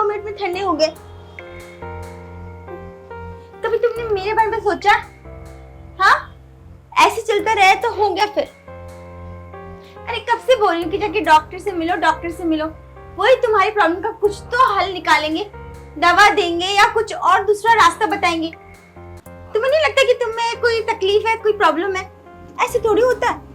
Minute में ठंडे हो गए। कभी तुमने मेरे बारे में सोचा? हाँ, ऐसे चलता रहे तो हो गया फिर। अरे कब से बोल रही हूँ कि जाके डॉक्टर से मिलो, डॉक्टर से मिलो। वही तुम्हारी प्रॉब्लम का कुछ तो हल निकालेंगे, दवा देंगे या कुछ और दूसरा रास्ता बताएंगे। तुम्हें नहीं लगता कि तुम्हें कोई तकलीफ है, कोई प्रॉब्लम है? ऐसे थोड़ी होता है।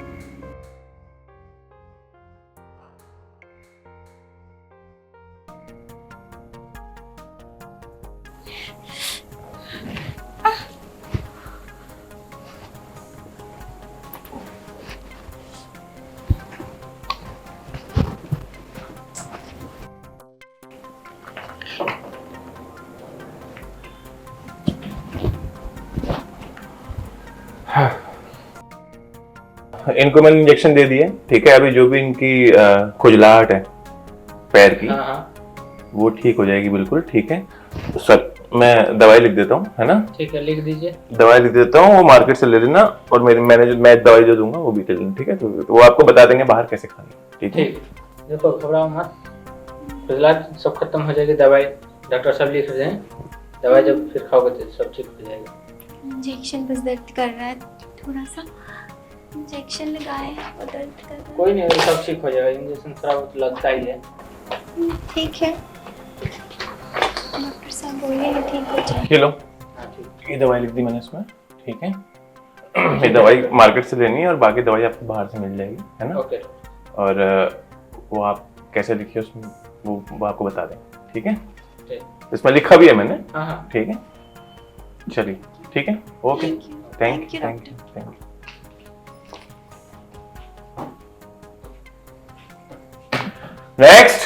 इनको मैंने इंजेक्शन दे दिए, ठीक है। अभी जो भी इनकी खुजलाहट है पैर की, वो ठीक हो जाएगी बिल्कुल, ठीक है। तो सर मैं दवाई लिख देता हूँ, है ना? ठीक है, लिख दीजिए। दवाई लिख देता हूँ, वो मार्केट से ले लेना, और मैं दवाई जो दूंगा वो भी ले लेना, ठीक है? तो वो आपको बता देंगे बाहर कैसे खानी, ठीक है? देखो घबराओ मत, खुजलाहट सब खत्म हो जाएगी। दवाई डॉक्टर साहब लिख रहे हैं, दवाई जब फिर खाओगे तो सब ठीक हो जाएगा। इंजेक्शन बस दर्द कर रहा है थोड़ा सा, इंजेक्शन लगाए और दर्द कर रहा है। कोई नहीं, सब ठीक हो जाएगा। इंजेक्शन थोड़ा बहुत लगता ही है। ठीक है, डॉक्टर साहब बोलिए ठीक हो जाए। ये लो, ये दवाई लिख दी मैंने इसमें, ठीक है? ये दवाई मार्केट से लेनी है और बाकी दवाई आपको बाहर से मिल जाएगी, है ना? ओके। और वो आप कैसे लिखिए उसमें वो आपको बता दें, ठीक है? इसमें लिखा भी है मैंने, ठीक है? चलिए, ठीक है, ओके, थैंक यू। नेक्स्ट।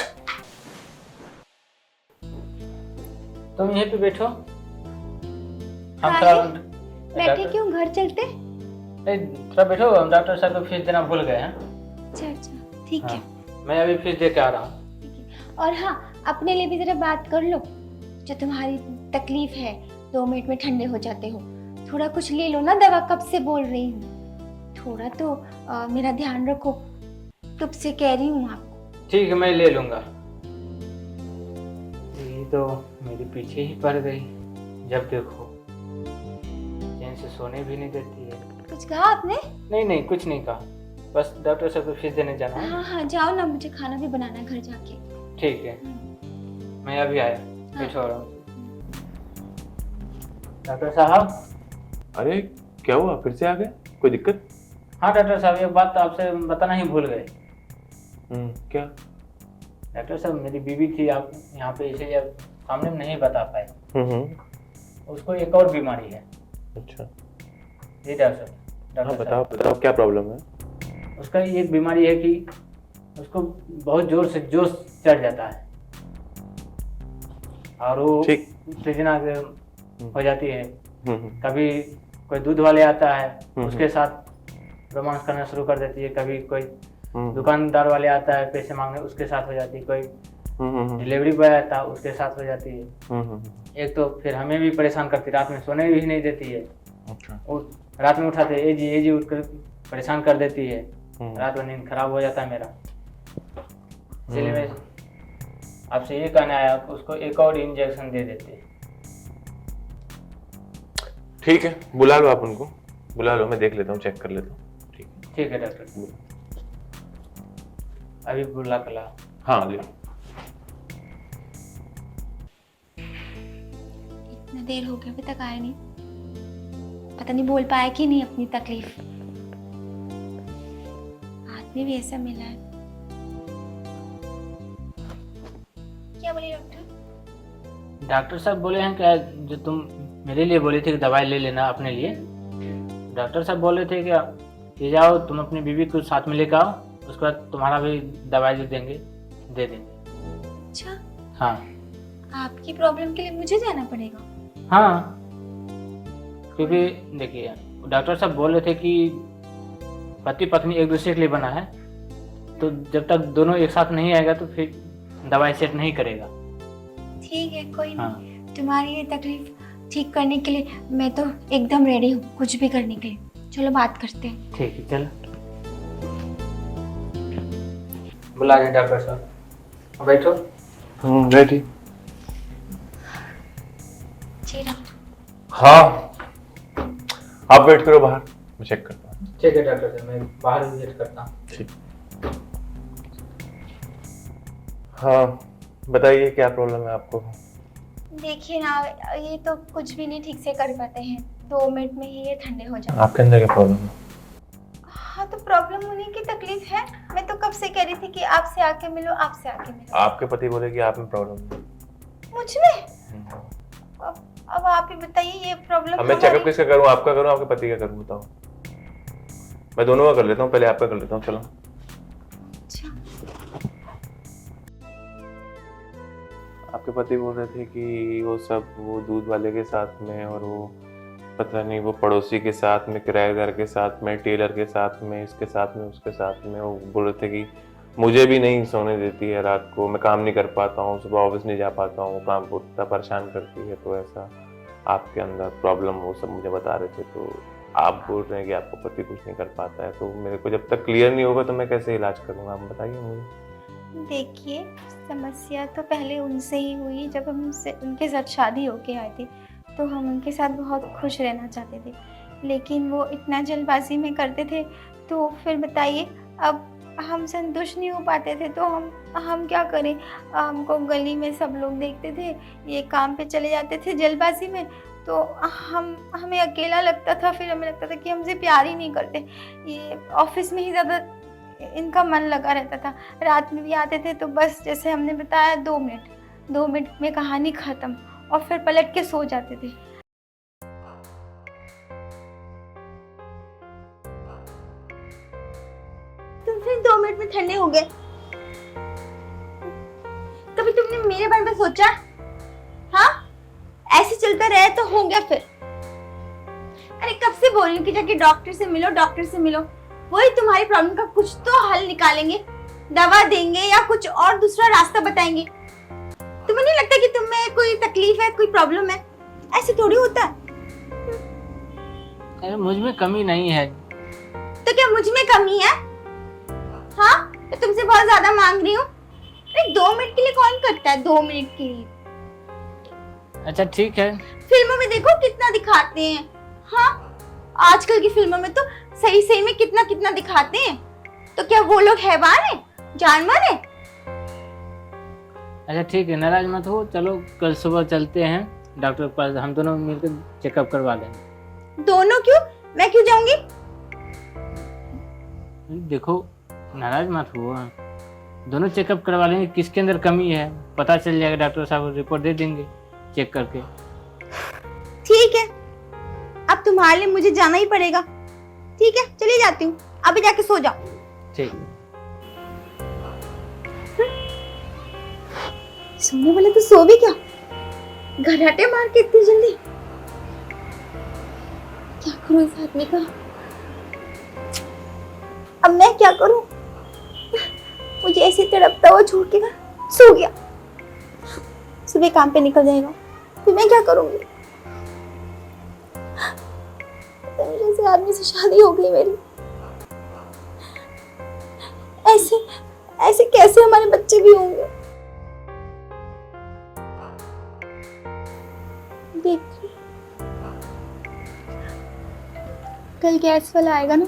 तुम यहीं पे बैठो। बैठे क्यों, घर चलते? थोड़ा बैठो, हम डॉक्टर साहब को फीस देना भूल गए हैं। अच्छा ठीक है। मैं अभी फीस दे के आ रहा हूँ। और हाँ, अपने लिए भी जरा बात कर लो। जो तुम्हारी तकलीफ है, 2 मिनट में ठंडे हो जाते हो। थोड़ा कुछ ले लो ना दवा, कब से बोल रही हूँ। थोड़ा तो मेरा ध्यान रखो, कब से कह रही हूँ आपको। ठीक है, मैं ले लूंगा। ये तो मेरे पीछे ही पड़ गई, जब देखो चैन से सोने भी नहीं देती है। कुछ कहा आपने? नहीं, कुछ नहीं कहा, बस डॉक्टर साहब को फीस देने जाना है। हाँ, जाओ ना, मुझे खाना भी बनाना है घर जाके। ठीक है, मैं अभी आया, बैठो आराम से। डॉक्टर साहब। अरे क्या हुआ, फिर से आ गए? कोई दिक्कत? हाँ डॉक्टर साहब, एक बात तो आपसे बताना ही भूल गए। क्या? डॉक्टर साहब, मेरी बीवी थी, आप यहाँ पे इसे अब सामने में नहीं बता पाए। उसको एक और बीमारी है। अच्छा जी डॉक्टर हाँ, बताओ क्या प्रॉब्लम है? उसका एक बीमारी है कि उसको बहुत जोर से जोश चढ़ जाता है और वो उत्तेजना हो जाती है। कभी कोई दूध वाले आता है, उसके साथ रोमांस करना शुरू कर देती है। कभी कोई दुकानदार वाले आता है पैसे मांगने, उसके साथ हो जाती है। कोई डिलीवरी बॉय आता है, उसके साथ हो जाती है। एक तो फिर हमें भी परेशान करती, रात में सोने भी नहीं देती है। रात में उठाते ए जी उठकर परेशान कर देती है। रात में नींद खराब हो जाता है मेरा। इसलिए मैं आपसे ये कहना आया, उसको एक और इंजेक्शन दे देते। ठीक है, बुला लो, आप उनको बुला लो, मैं देख लेता हूँ, चेक कर लेता हूँ। ठीक है डॉक्टर, अभी बुला कर ला। हाँ ले। इतना देर हो गया, अभी तक आया नहीं। पता नहीं बोल पाया कि नहीं अपनी तकलीफ। आदमी भी ऐसा मिला है। क्या बोले डॉक्टर? डॉक्टर साहब बोले हैं क्या, जो तुम मेरे लिए बोली थी कि दवाई ले लेना अपने लिए। डॉक्टर साहब बोले थे कि ये जाओ, तुम अपनी बीवी को साथ में लेकर आओ, उसके बाद तुम्हारा भी दवाई दे देंगे। अच्छा हाँ, आपकी प्रॉब्लम के लिए मुझे जाना पड़ेगा? हाँ, क्योंकि देखिए डॉक्टर साहब बोल रहे थे कि पति पत्नी एक दूसरे के लिए बना है, तो जब तक दोनों एक साथ नहीं आएगा तो फिर दवाई सेट नहीं करेगा। ठीक है, कोई नहीं। तुम्हारी ये तकलीफ ठीक करने के लिए मैं तो एकदम रेडी हूँ, कुछ भी करने के लिए। चलो बात करते हैं। ठीक है, चलो बुला रहे डॉक्टर साहब, बैठो। रेडी। हाँ, आप वेट करो बाहर, मैं चेक करता हूँ। ठीक है डॉक्टर साहब, मैं बाहर विजिट करता हूँ। ठीक। हाँ, बताइए क्या प्रॉब्लम है आपको? देखिए ना, ये तो कुछ भी नहीं ठीक से कर पाते हैं, 2 मिनट में ही ये ठंडे हो जाते हैं। आपके अंदर क्या प्रॉब्लम है? हाँ, तो प्रॉब्लम होने की तकलीफ है। मैं तो कब से कह रही थी कि आपसे आके मिलो, आपसे आके मिलो। आपके पति बोले कि आप में प्रॉब्लम है। मुझ में? अब आप ही बताइए, ये प्रॉब्लम अब मैं चेकअप किसका करूं, आपका करूं, आपके पति का करूं, बताओ। मैं दोनों का कर लेता हूं, पहले आपका कर लेता हूं, चलो। अच्छा। आपके पति बोल रहे थे कि वो दूध वाले के साथ में, और वो पता नहीं वो पड़ोसी के साथ में, किराएदार के साथ में, टेलर के साथ में, इसके साथ में, उसके साथ में, वो बोल रहे थे कि मुझे भी नहीं सोने देती है रात को, मैं काम नहीं कर पाता हूँ, सुबह ऑफिस नहीं जा पाता हूँ, काम को इतना परेशान करती है। तो ऐसा आपके अंदर प्रॉब्लम वो सब मुझे बता रहे थे। तो आप बोल रहे हैं कि आपको पति कुछ नहीं कर पाता है, तो मेरे को जब तक क्लियर नहीं होगा तो मैं कैसे इलाज करूँगा, आप बताइए मुझे। देखिए, समस्या तो पहले उनसे ही हुई जब हम उनके साथ शादी होके आए थे, तो हम उनके साथ बहुत खुश रहना चाहते थे, लेकिन वो इतना जल्दबाजी में करते थे। तो फिर बताइए, अब हम संतुष्ट नहीं हो पाते थे, तो हम क्या करें? हमको गली में सब लोग देखते थे, ये काम पे चले जाते थे जल्दबाजी में, तो हमें अकेला लगता था। फिर हमें लगता था कि हमसे प्यार ही नहीं करते। ये ऑफिस में ही ज़्यादा इनका मन लगा रहता था। रात में भी आते थे तो बस जैसे हमने बताया, 2 मिनट में कहानी ख़त्म, और फिर पलट के सो जाते थे। तुम फिर 2 मिनट में ठंडे हो गए। कभी तुमने मेरे बारे में सोचा? हाँ, ऐसे चलता रहे तो हो गया फिर। अरे कब से बोल रही हूँ कि जाके डॉक्टर से मिलो, डॉक्टर से मिलो। वही तुम्हारी प्रॉब्लम का कुछ तो हल निकालेंगे, दवा देंगे या कुछ और दूसरा रास्ता बताएंगे। तुम्हें नहीं लगता कि तुम्हें कोई तकलीफ है, कोई प्रॉब्लम है? ऐसे थोड़ी होता है। अरे मुझ में कमी नहीं है। तो क्या मुझ में कमी है? हाँ, मैं तुमसे बहुत ज्यादा मांग रही हूँ। अरे 2 मिनट के लिए कौन करता है, 2 मिनट के लिए? अच्छा ठीक है। फिल्मों में देखो कितना दिखाते हैं। हाँ, आजकल की फिल्मों में तो सही में कितना दिखाते हैं। तो क्या वो लोग हैवान है, जानवर है? अच्छा ठीक है, नाराज मत हो, चलो कल सुबह चलते हैं डॉक्टर के पास, हम दोनों मिलकर चेकअप करवा लेंगे। दोनों क्यों? मैं क्यों जाऊंगी? देखो नाराज मत हो, दोनों चेकअप करवा लेंगे, किसके अंदर कमी है पता चल जाएगा, डॉक्टर साहब रिपोर्ट दे देंगे चेक करके। ठीक है, अब तुम्हारे लिए मुझे जाना ही पड़ेगा। ठीक है, चली जाती हूँ, अभी जाके सो जाओ। ठीक। सोने वाले तो सो भी क्या, घराटे मार के इतनी जल्दी? क्या करूं इस आदमी का? अब मैं क्या करूं? मुझे ऐसे तड़पता हुआ छोड़ के सो गया। सुबह काम पे निकल जाएगा, फिर मैं क्या करूंगी? जैसे आदमी से शादी हो गई मेरी। ऐसे कैसे हमारे बच्चे भी होंगे? देख, कल गैस वाला आएगा ना,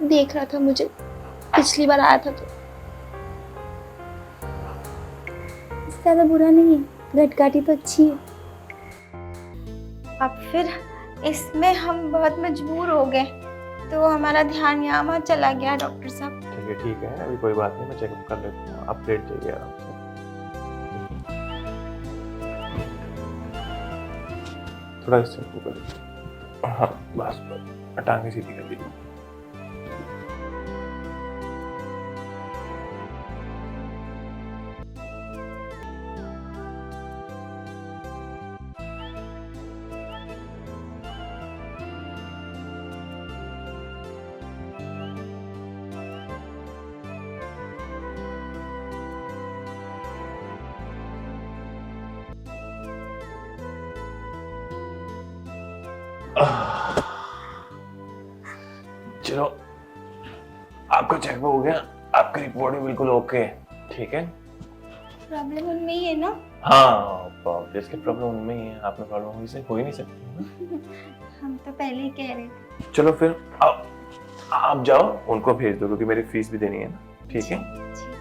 देख रहा था मुझे, पिछली बार आया था तो। इससे ज्यादा बुरा नहीं है, घटघाटी तो अच्छी है। अब फिर इसमें हम बहुत मजबूर हो गए, तो हमारा ध्यान यहाँ चला गया। डॉक्टर साहब ठीक है, अभी कोई बात नहीं, मैं चेकअप कर लेता हूँ, आप लेट जाइए आराम से। थोड़ा इससे ऊपर, हाँ बस टांगे सीधी कर दीजिए। चलो, आपका चेकअप हो गया, आपकी रिपोर्ट भी बिल्कुल ओके है। ठीक है, प्रॉब्लम उनमें ही है ना। हाँ ऑब्वियसली प्रॉब्लम उनमें ही है, आप में प्रॉब्लम हो ही नहीं सकती। हम तो पहले ही कह रहे थे। चलो फिर आप जाओ, उनको भेज दो क्योंकि मेरी फीस भी देनी है ना। ठीक है। ठीक